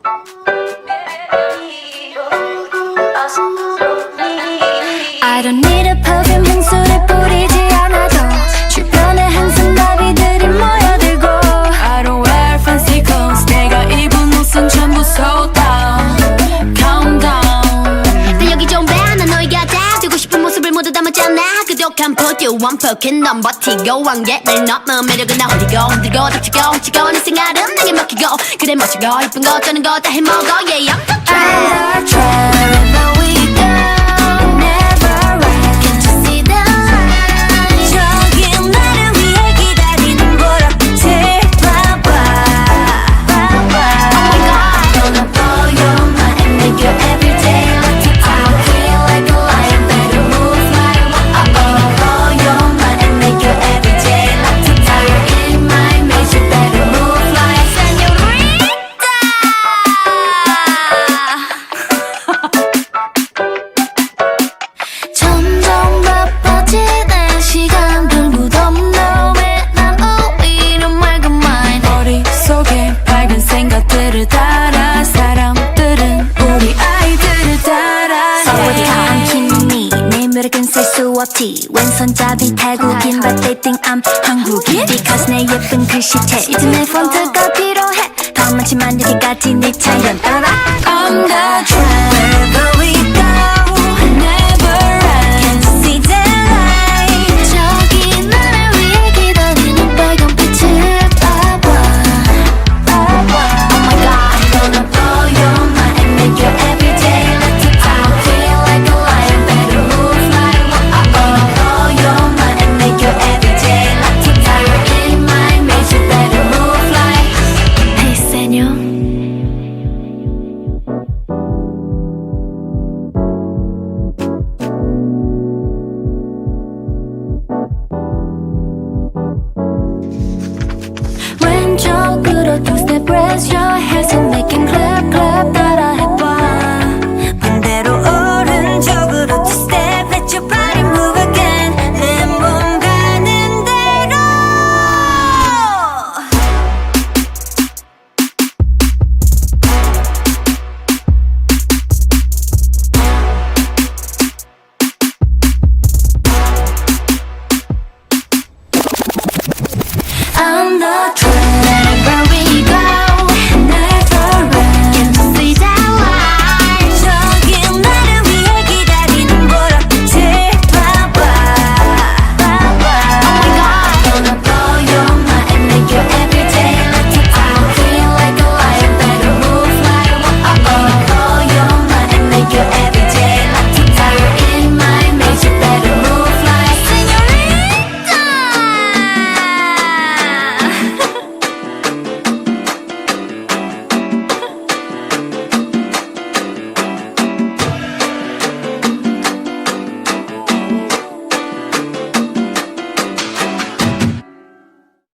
I don't need a perfume 향수를 뿌리지 않아도 주변에 항상 나비들이 모여들고 I don't wear fancy clothes 내가 입은 옷은 전부 sold out Countdown 내 여기 좀 봐 난 너에게 다 되고 싶은 모습을 모두 담았잖아 그독한 포즈 완벽한 넌 버티고 한계를 넘어 매력은 나 흐리고 흔들고 덮치고 훔치고 내 생활은 나게 맡기고 그래 멋지고 이쁜 거 어쩌는 거 다 해먹어 Yeah I'm the trend Wherever we go Never rest Can't you see the light 저기 나를 위해 기다리는 보랏빛을 봐봐 Oh my god Gonna blow your mind and make you everyday like I feel like a lion better move like Gonna blow your mind and make you everyday like You're in my maze you better move like Señorita 점점 바빠지는 시간들 무덤너 왜난 오히려 맑은 mind 머릿속에 밝은 생각들을 따라 사람들은 우리 아이들을 따라 어디 않겠니 내 매력은 셀 수 없지 왼손잡이 태국인 but they think I'm 한국인 Because 내 예쁜 글씨체 이제 내 폰트가 필요해 더 많지만 여기까지 네 차연 따라 I'm the trend Wherever we go Never end Can't you see the light 저기 나를 위해 기다리는 빨간 빛을 봐봐 Oh my god Gonna blow your mind and make you everyday like I feel like a lion better move like Gonna blow your mind and make you everyday like You're in my maze you better move like Hey señor